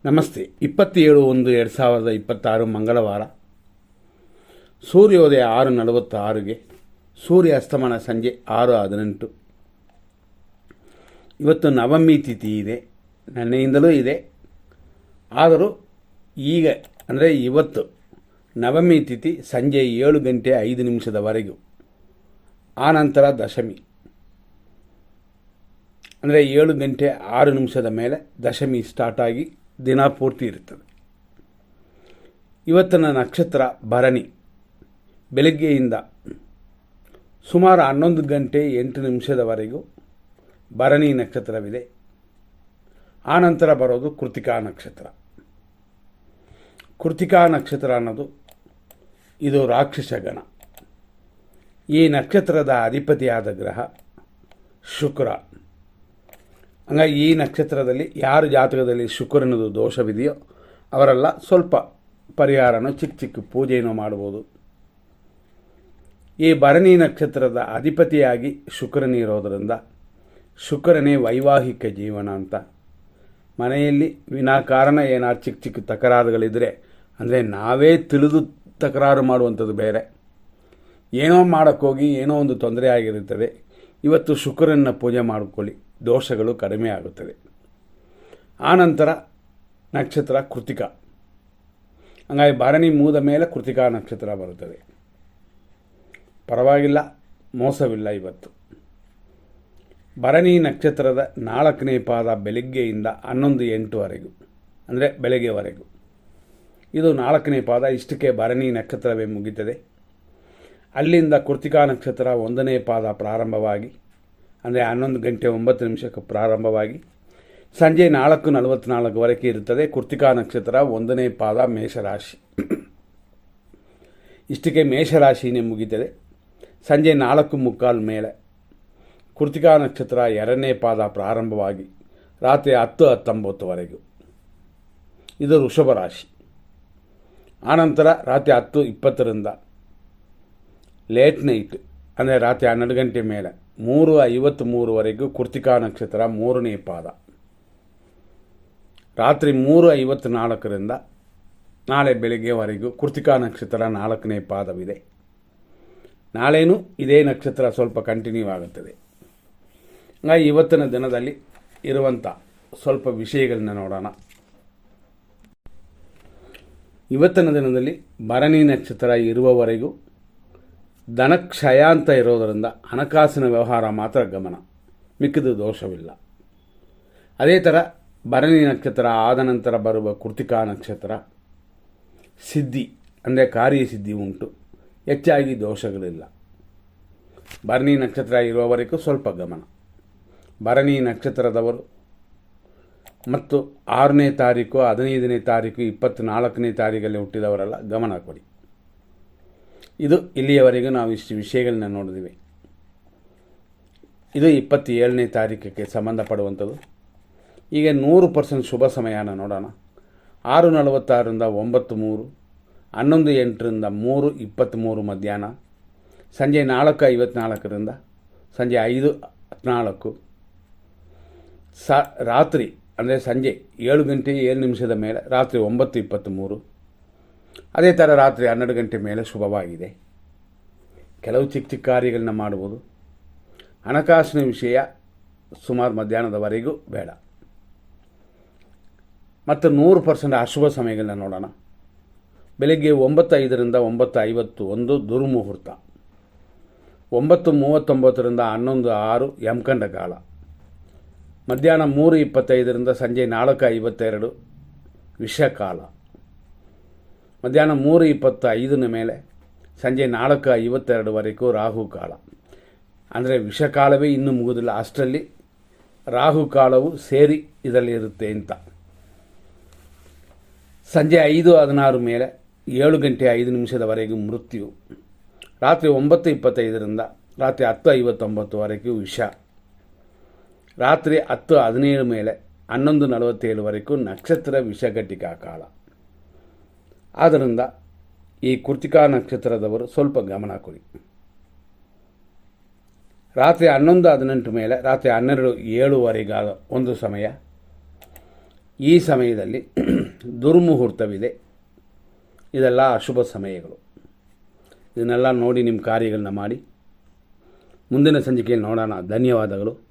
ನಮಸ್ತೆ. 27/1/2026 ಮಂಗಳವಾರ. ಸೂರ್ಯೋದಯ 6:46ಗೆ, ಸೂರ್ಯ ಅಸ್ತಮಾನ ಸಂಜೆ 6:18. ಇವತ್ತು ನವಮಿ ತಿಥಿ ಇದೆ, ನೆನ್ನೆಯಿಂದಲೂ ಇದೆ. ಆದರೂ ಈಗ ಅಂದರೆ ಇವತ್ತು ನವಮಿ ತಿಥಿ ಸಂಜೆ 7:05 ಆನಂತರ ದಶಮಿ ಅಂದರೆ 7:06 ಮೇಲೆ ದಶಮಿ ಸ್ಟಾರ್ಟ್ ಆಗಿ ದಿನ ಪೂರ್ತಿ ಇರ್ತದೆ. ಇವತ್ತಿನ ನಕ್ಷತ್ರ ಭರಣಿ. ಬೆಳಗ್ಗೆಯಿಂದ ಸುಮಾರು 11:08 ಭರಣಿ ನಕ್ಷತ್ರವಿದೆ. ಆನಂತರ ಬರೋದು ಕೃತಿಕಾ ನಕ್ಷತ್ರ. ಕೃತಿಕಾ ನಕ್ಷತ್ರ ಅನ್ನೋದು ಇದು ರಾಕ್ಷಸ ಗಣ. ಈ ನಕ್ಷತ್ರದ ಅಧಿಪತಿಯಾದ ಗ್ರಹ ಶುಕ್ರ. ಹಂಗಾಗಿ ಈ ನಕ್ಷತ್ರದಲ್ಲಿ ಯಾರು ಜಾತಕದಲ್ಲಿ ಶುಕ್ರನದು ದೋಷವಿದೆಯೋ ಅವರೆಲ್ಲ ಸ್ವಲ್ಪ ಪರಿಹಾರನೋ ಚಿಕ್ಕ ಚಿಕ್ಕ ಪೂಜೆಯನ್ನು ಮಾಡ್ಬೋದು. ಈ ಭರಣಿ ನಕ್ಷತ್ರದ ಅಧಿಪತಿಯಾಗಿ ಶುಕ್ರನಿರೋದರಿಂದ ಶುಕ್ರನೇ ವೈವಾಹಿಕ ಜೀವನ ಅಂತ. ಮನೆಯಲ್ಲಿ ವಿನಾಕಾರಣ ಏನಾದ್ರು ಚಿಕ್ಕ ಚಿಕ್ಕ ತಕರಾರುಗಳಿದ್ದರೆ, ಅಂದರೆ ನಾವೇ ತಿಳಿದು ತಕರಾರು ಮಾಡುವಂಥದ್ದು ಬೇರೆ, ಏನೋ ಮಾಡೋಕ್ಕೋಗಿ ಏನೋ ಒಂದು ತೊಂದರೆ ಆಗಿರುತ್ತದೆ. ಇವತ್ತು ಶುಕ್ರನ ಪೂಜೆ ಮಾಡಿಕೊಳ್ಳಿ, ದೋಷಗಳು ಕಡಿಮೆ ಆಗುತ್ತದೆ. ಆನಂತರ ನಕ್ಷತ್ರ ಕೃತಿಕಾ. ಹಂಗಾಗಿ ಭರಣಿ ಮುಗಿದ ಮೇಲೆ ಕೃತಿಕಾ ನಕ್ಷತ್ರ ಬರುತ್ತದೆ. ಪರವಾಗಿಲ್ಲ, ಮೋಸವಿಲ್ಲ. ಇವತ್ತು ಭರಣಿ ನಕ್ಷತ್ರದ 4ನೇ ಪಾದ ಬೆಳಗ್ಗೆಯಿಂದ 11:08 ಅಂದರೆ ಬೆಳಗ್ಗೆವರೆಗೂ. ಇದು 4ನೇ ಪಾದ. ಇಷ್ಟಕ್ಕೆ ಭರಣಿ ನಕ್ಷತ್ರವೇ ಮುಗಿತದೆ. ಅಲ್ಲಿಂದ ಕೃತಿಕಾ ನಕ್ಷತ್ರ 1ನೇ ಪಾದ ಪ್ರಾರಂಭವಾಗಿ, ಅಂದರೆ 11:09 ಪ್ರಾರಂಭವಾಗಿ ಸಂಜೆ 4:44 ಇರುತ್ತದೆ. ಕೃತಿಕಾ ನಕ್ಷತ್ರ 1ನೇ ಪಾದ ಮೇಷರಾಶಿ. ಇಷ್ಟಕ್ಕೆ ಮೇಷರಾಶಿನೇ ಮುಗಿತದೆ. ಸಂಜೆ 4:45 ಮೇಲೆ ಕೃತಿಕಾ ನಕ್ಷತ್ರ 2ನೇ ಪಾದ ಪ್ರಾರಂಭವಾಗಿ ರಾತ್ರಿ 10:19 ಇದು ವೃಷಭ ರಾಶಿ. ಆನಂತರ ರಾತ್ರಿ 10:20 ಲೇಟ್ ನೈಟ್ ಅಂದರೆ ರಾತ್ರಿ 12 ಗಂಟೆ ಮೇಲೆ 3:53 ಕೃತಿಕಾ ನಕ್ಷತ್ರ 3ನೇ ಪಾದ. ರಾತ್ರಿ 3:54 ನಾಳೆ ಬೆಳಗ್ಗೆವರೆಗೂ ಕೃತಿಕಾ ನಕ್ಷತ್ರ 4ನೇ ಪಾದವಿದೆ. ನಾಳೆನೂ ಇದೇ ನಕ್ಷತ್ರ ಸ್ವಲ್ಪ ಕಂಟಿನ್ಯೂ ಆಗುತ್ತದೆ. ಹಾಗಾಗಿ ಇವತ್ತಿನ ದಿನದಲ್ಲಿ ಇರುವಂಥ ಸ್ವಲ್ಪ ವಿಷಯಗಳನ್ನ ನೋಡೋಣ. ಇವತ್ತಿನ ದಿನದಲ್ಲಿ ಭರಣಿ ನಕ್ಷತ್ರ ಇರುವವರೆಗೂ ಧನಕ್ಷಯ ಅಂತ ಇರೋದರಿಂದ ಹಣಕಾಸಿನ ವ್ಯವಹಾರ ಮಾತ್ರ ಗಮನ, ಮಿಕ್ಕಿದ ದೋಷವಿಲ್ಲ. ಅದೇ ಥರ ಭರಣಿ ನಕ್ಷತ್ರ ಆದ ನಂತರ ಬರುವ ಕೃತಿಕಾ ನಕ್ಷತ್ರ ಸಿದ್ಧಿ ಅಂದರೆ ಕಾರ್ಯಸಿದ್ಧಿ ಉಂಟು, ಹೆಚ್ಚಾಗಿ ದೋಷಗಳಿಲ್ಲ. ಭರಣಿ ನಕ್ಷತ್ರ ಇರುವವರೆಗೂ ಸ್ವಲ್ಪ ಗಮನ. ಭರಣಿ ನಕ್ಷತ್ರದವರು ಮತ್ತು 6ನೇ ತಾರೀಕು, 15ನೇ ತಾರೀಕು, 24ನೇ ತಾರೀಕಲ್ಲಿ ಹುಟ್ಟಿದವರೆಲ್ಲ ಗಮನ ಕೊಡಿ. ಇದು ಇಲ್ಲಿಯವರೆಗೂ ನಾವು ಇಷ್ಟು ವಿಷಯಗಳನ್ನ ನೋಡಿದ್ವಿ. ಇದು 27ನೇ ತಾರೀಕಿಗೆ ಸಂಬಂಧಪಡುವಂಥದ್ದು. ಈಗ 100% ಶುಭ ಸಮಯನ ನೋಡೋಣ. 6:46 9:03, 11:08 3:23 ಮಧ್ಯಾಹ್ನ, ಸಂಜೆ 4:54 ಸಂಜೆ 5:14, ರಾತ್ರಿ ಅಂದರೆ ಸಂಜೆ 7:07 ಮೇಲೆ ರಾತ್ರಿ 9:23. ಅದೇ ಥರ ರಾತ್ರಿ 12 ಗಂಟೆ ಮೇಲೆ ಶುಭವಾಗಿದೆ. ಕೆಲವು ಚಿಕ್ಕ ಚಿಕ್ಕ ಕಾರ್ಯಗಳನ್ನ ಮಾಡ್ಬೋದು. ಹಣಕಾಸಿನ ವಿಷಯ ಸುಮಾರು ಮಧ್ಯಾಹ್ನದವರೆಗೂ ಬೇಡ. ಮತ್ತು 100% ಅಶುಭ ಸಮಯಗಳನ್ನ ನೋಡೋಣ. ಬೆಳಗ್ಗೆ 9:05 9:51 ದುರ್ಮುಹೂರ್ತ, 9:39 11:06 ಯಮಕಂಡ ಕಾಲ, ಮಧ್ಯಾಹ್ನ 3:25 ಸಂಜೆ 4:52 ವಿಷಕಾಲ, ಮಧ್ಯಾಹ್ನ 3:25 ಮೇಲೆ ಸಂಜೆ 4:52 ರಾಹುಕಾಲ. ಅಂದರೆ ವಿಷಕಾಲವೇ ಇನ್ನೂ ಮುಗುದಿಲ್ಲ, ಅಷ್ಟರಲ್ಲಿ ರಾಹುಕಾಲವು ಸೇರಿ ಇದರಲ್ಲಿ ಇರುತ್ತೆ ಅಂತ. ಸಂಜೆ 5:16 ಮೇಲೆ 7:05 ಮೃತ್ಯು. ರಾತ್ರಿ 9:25 ರಾತ್ರಿ 10:59 ವಿಷ. ರಾತ್ರಿ 10:17 ಮೇಲೆ 11:47 ನಕ್ಷತ್ರ ವಿಷಘಟಿಕಾ ಕಾಲ. ಆದ್ದರಿಂದ ಈ ಕೃತಿಕಾ ನಕ್ಷತ್ರದವರು ಸ್ವಲ್ಪ ಗಮನ ಕೊಡಿ. ರಾತ್ರಿ 11:18 ಮೇಲೆ ರಾತ್ರಿ 12:07 ಒಂದು ಸಮಯ, ಈ ಸಮಯದಲ್ಲಿ ದುರ್ಮುಹೂರ್ತವಿದೆ. ಇದೆಲ್ಲ ಅಶುಭ ಸಮಯಗಳು. ಇದನ್ನೆಲ್ಲ ನೋಡಿ ನಿಮ್ಮ ಕಾರ್ಯಗಳನ್ನ ಮಾಡಿ. ಮುಂದಿನ ಸಂಚಿಕೆಯಲ್ಲಿ ನೋಡೋಣ. ಧನ್ಯವಾದಗಳು.